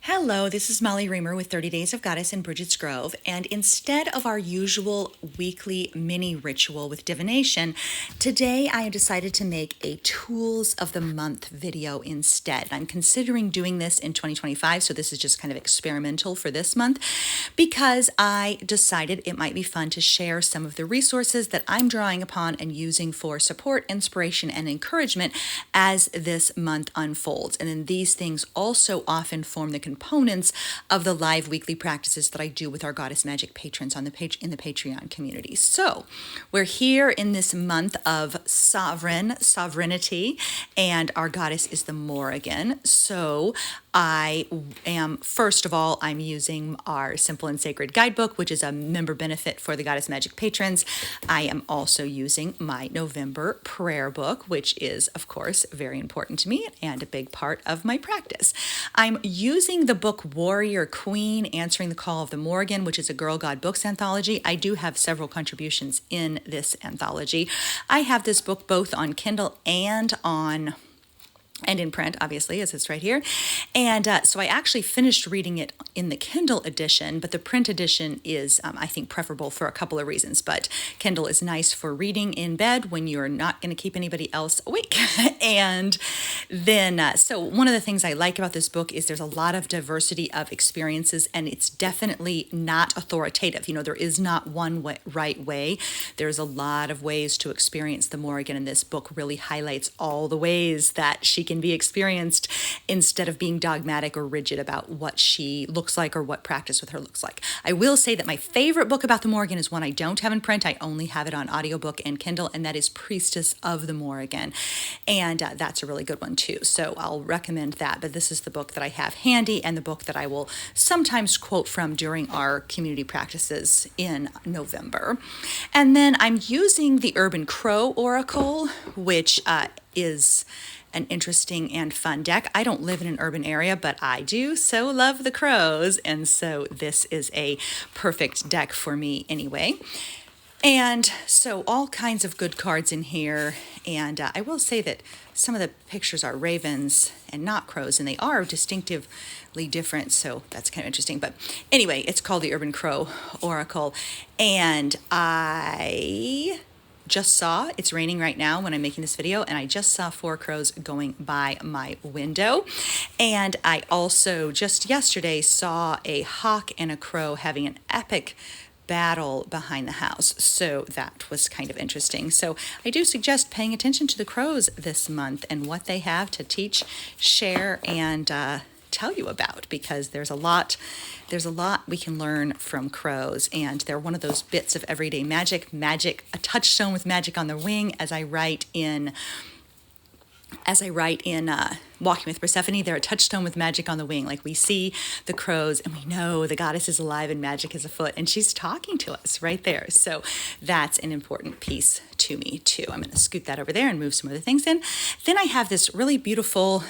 Hello, this is Molly Reamer with 30 Days of Goddess in Bridget's Grove, and instead of our usual weekly mini ritual with divination, today I have decided to make a Tools of the Month video instead. I'm considering doing this in 2025, so this is just kind of experimental for this month because I decided it might be fun to share some of the resources that I'm drawing upon and using for support, inspiration, and encouragement as this month unfolds. And then these things also often form the components of the live weekly practices that I do with our Goddess Magic patrons on the page in the Patreon community. So we're here in this month of sovereignty, and our goddess is the Morrigan. So first of all, I'm using our Simple and Sacred Guidebook, which is a member benefit for the Goddess Magic patrons. I am also using my November prayer book, which is, of course, very important to me and a big part of my practice. I'm using the book Warrior Queen, Answering the Call of the Morrigan, which is a Girl God Books anthology. I do have several contributions in this anthology. I have this book both on Kindle and in print, obviously, as it's right here. And so I actually finished reading it in the Kindle edition, but the print edition is, I think, preferable for a couple of reasons. But Kindle is nice for reading in bed when you're not going to keep anybody else awake. And then, so one of the things I like about this book is there's a lot of diversity of experiences, and it's definitely not authoritative. You know, there is not one right way. There's a lot of ways to experience the Morrigan, and this book really highlights all the ways that she can be experienced instead of being dogmatic or rigid about what she looks like or what practice with her looks like. I will say that my favorite book about the Morrigan is one I don't have in print. I only have it on audiobook and Kindle, and that is Priestess of the Morrigan. And that's a really good one too. So I'll recommend that. But this is the book that I have handy and the book that I will sometimes quote from during our community practices in November. And then I'm using the Urban Crow Oracle, which is an interesting and fun deck. I don't live in an urban area, but I do so love the crows, and so this is a perfect deck for me anyway. And so all kinds of good cards in here, and I will say that some of the pictures are ravens and not crows, and they are distinctively different, so that's kind of interesting. But anyway, it's called the Urban Crow Oracle, and I just saw, it's raining right now when I'm making this video, and I just saw 4 crows going by my window. And I also just yesterday saw a hawk and a crow having an epic battle behind the house. So that was kind of interesting. So I do suggest paying attention to the crows this month and what they have to teach, share, and tell you about, because there's a lot we can learn from crows, and they're one of those bits of everyday magic, a touchstone with magic on the wing, as I write in Walking with Persephone. They're a touchstone with magic on the wing. Like, we see the crows and we know the goddess is alive and magic is afoot, and she's talking to us right there. So that's an important piece to me too. I'm going to scoot that over there and move some other things in. Then I have this really beautiful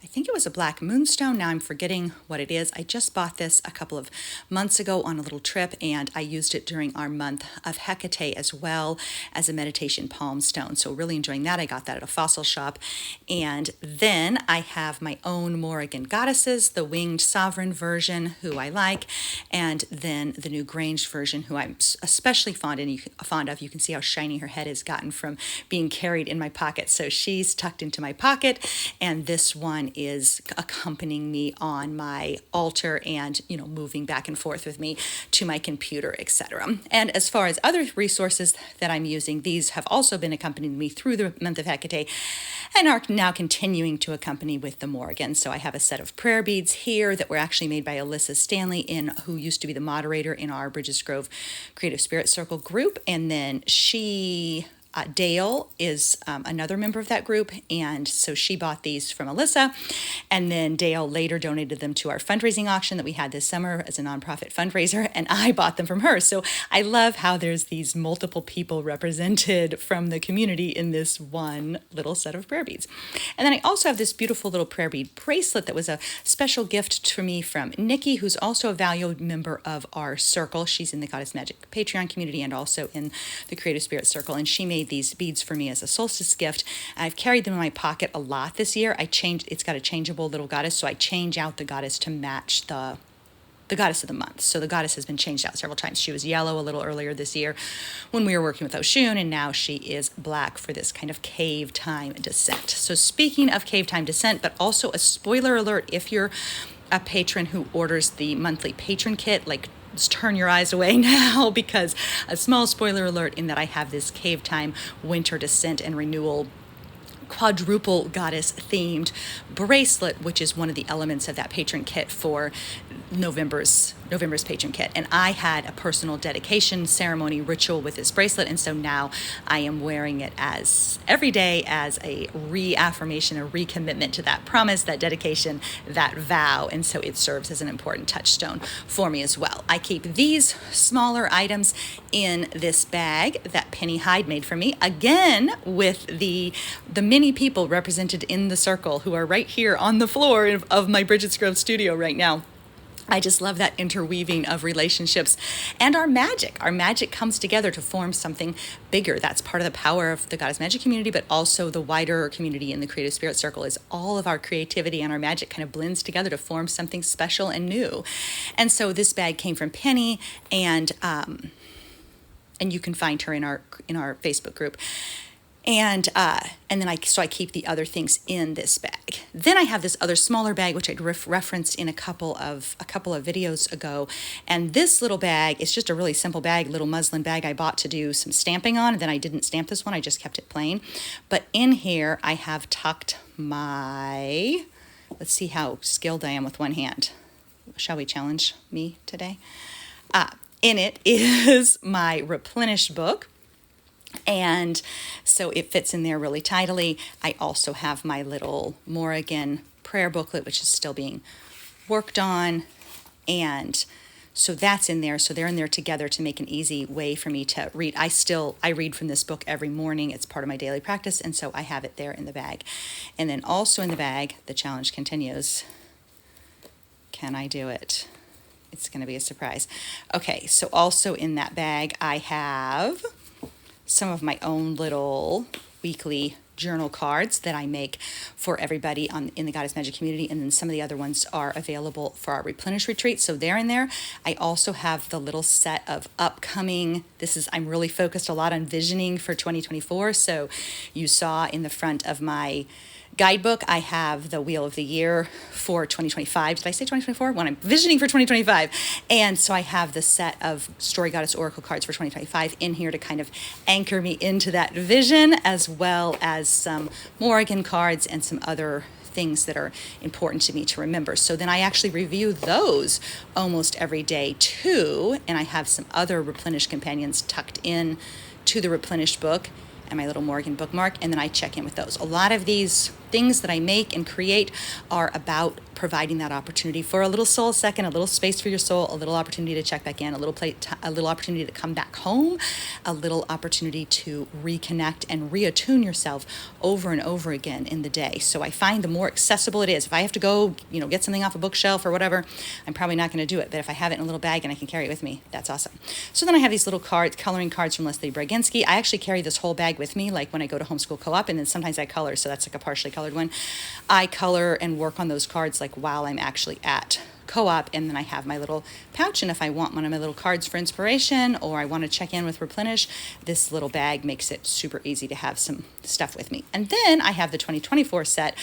I think it was a black moonstone. Now I'm forgetting what it is. I just bought this a couple of months ago on a little trip, and I used it during our month of Hecate as well as a meditation palm stone. So really enjoying that. I got that at a fossil shop. And then I have my own Morrigan goddesses, the winged sovereign version, who I like, and then the new Grange version, who I'm especially fond of. You can see how shiny her head has gotten from being carried in my pocket. So she's tucked into my pocket, and this one is accompanying me on my altar and, moving back and forth with me to my computer, etc. And as far as other resources that I'm using, these have also been accompanying me through the month of Hecate and are now continuing to accompany with the Morrigan. So I have a set of prayer beads here that were actually made by Alyssa Stanley, who used to be the moderator in our Bridges Grove Creative Spirit Circle group. And then Dale is another member of that group, and so she bought these from Alyssa, and then Dale later donated them to our fundraising auction that we had this summer as a nonprofit fundraiser, and I bought them from her. So I love how there's these multiple people represented from the community in this one little set of prayer beads. And then I also have this beautiful little prayer bead bracelet that was a special gift to me from Nikki, who's also a valued member of our circle. She's in the Goddess Magic Patreon community and also in the Creative Spirit Circle, and she made made these beads for me as a solstice gift. I've carried them in my pocket a lot this year. It's got a changeable little goddess, so I change out the goddess to match the goddess of the month. So the goddess has been changed out several times. She was yellow a little earlier this year when we were working with Oshun, and now she is black for this kind of cave time descent. So speaking of cave time descent, but also a spoiler alert, if you're a patron who orders the monthly patron kit, like, just turn your eyes away now, because a small spoiler alert in that I have this cave time winter descent and renewal quadruple goddess themed bracelet, which is one of the elements of that patron kit for November's patron kit. And I had a personal dedication ceremony ritual with this bracelet, and so now I am wearing it as every day as a reaffirmation, a recommitment to that promise, that dedication, that vow, and so it serves as an important touchstone for me as well. I keep these smaller items in this bag that Penny Hyde made for me, again with the many people represented in the circle who are right here on the floor of my Bridget's Grove studio right now. I just love that interweaving of relationships and our magic. Our magic comes together to form something bigger. That's part of the power of the Goddess Magic community, but also the wider community in the Creative Spirit Circle is all of our creativity and our magic kind of blends together to form something special and new. And so this bag came from Penny, and you can find her in our Facebook group. And then I keep the other things in this bag. Then I have this other smaller bag, which I referenced in a couple of videos ago. And this little bag is just a really simple bag, little muslin bag I bought to do some stamping on. And then I didn't stamp this one, I just kept it plain. But in here I have tucked my, let's see how skilled I am with one hand. Shall we challenge me today? In it is my Replenish book. And so it fits in there really tidily. I also have my little Morrigan prayer booklet, which is still being worked on. And so that's in there. So they're in there together to make an easy way for me to read. I read from this book every morning. It's part of my daily practice. And so I have it there in the bag. And then also in the bag, the challenge continues. Can I do it? It's going to be a surprise. Okay, so also in that bag, I have some of my own little weekly journal cards that I make for everybody in the Goddess Magic community, and then some of the other ones are available for our Replenish retreat, so they're in there. I also have the little set of upcoming, I'm really focused a lot on visioning for 2024, so you saw in the front of my guidebook, I have the Wheel of the Year for 2025. Did I say 2024? When I'm visioning for 2025. And so I have the set of Story Goddess Oracle cards for 2025 in here to kind of anchor me into that vision, as well as some Morrigan cards and some other things that are important to me to remember. So then I actually review those almost every day too. And I have some other Replenish companions tucked in to the Replenished book and my little Morrigan bookmark, and then I check in with those. A lot of these things that I make and create are about providing that opportunity for a little soul second, a little space for your soul, a little opportunity to check back in, a little opportunity to come back home, a little opportunity to reconnect and reattune yourself over and over again in the day. So I find the more accessible it is. If I have to go, get something off a bookshelf or whatever, I'm probably not going to do it. But if I have it in a little bag and I can carry it with me, that's awesome. So then I have these little cards, coloring cards from Leslie Braginski. I actually carry this whole bag with me, like when I go to homeschool co-op, and then sometimes I color, so that's like a partially colored one. I color and work on those cards like while I'm actually at co-op, and then I have my little pouch, and if I want one of my little cards for inspiration or I want to check in with Replenish, this little bag makes it super easy to have some stuff with me. And then I have the 2024 set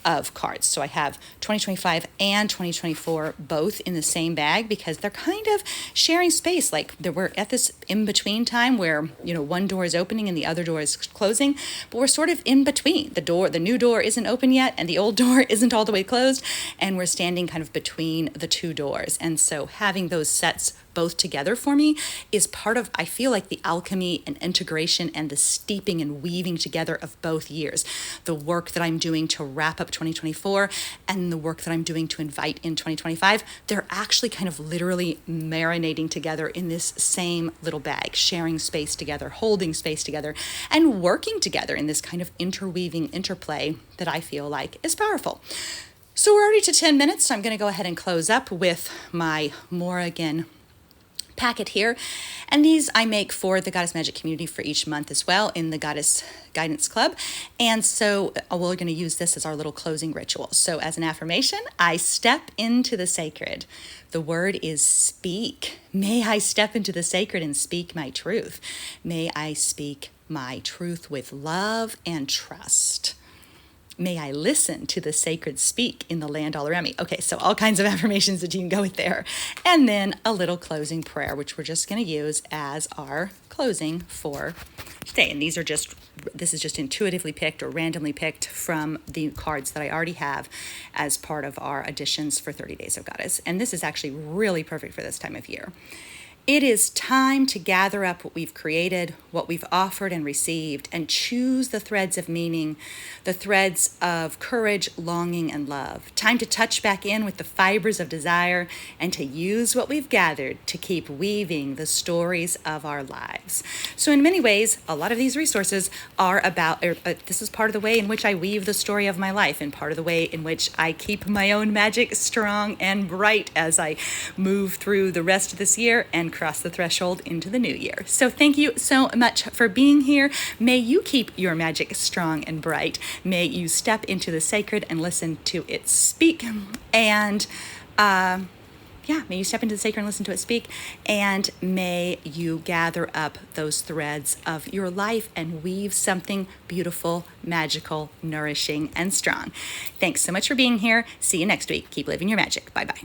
of cards. So I have 2025 and 2024 both in the same bag because they're kind of sharing space. Like we're at this in-between time where, one door is opening and the other door is closing, but we're sort of in between. The new door isn't open yet and the old door isn't all the way closed, and we're standing kind of between the two doors. And so having those sets both together for me is part of, I feel like, the alchemy and integration and the steeping and weaving together of both years. The work that I'm doing to wrap up 2024 and the work that I'm doing to invite in 2025, they're actually kind of literally marinating together in this same little bag, sharing space together, holding space together, and working together in this kind of interweaving interplay that I feel like is powerful. So we're already to 10 minutes, so I'm going to go ahead and close up with my Morrigan packet here. And these I make for the Goddess Magic community for each month as well in the Goddess Guidance Club. And so we're going to use this as our little closing ritual. So as an affirmation, I step into the sacred. The word is speak. May I step into the sacred and speak my truth. May I speak my truth with love and trust. May I listen to the sacred speak in the land all around me. Okay, so all kinds of affirmations that you can go with there. And then a little closing prayer, which we're just going to use as our closing for today. And this is just intuitively picked or randomly picked from the cards that I already have as part of our additions for 30 Days of Goddess. And this is actually really perfect for this time of year. It is time to gather up what we've created, what we've offered and received, and choose the threads of meaning, the threads of courage, longing, and love. Time to touch back in with the fibers of desire and to use what we've gathered to keep weaving the stories of our lives. So in many ways, a lot of these resources are about, this is part of the way in which I weave the story of my life and part of the way in which I keep my own magic strong and bright as I move through the rest of this year and cross the threshold into the new year. So thank you so much for being here. May you keep your magic strong and bright. May you step into the sacred and listen to it speak. And may you step into the sacred and listen to it speak. And may you gather up those threads of your life and weave something beautiful, magical, nourishing, and strong. Thanks so much for being here. See you next week. Keep living your magic. Bye-bye.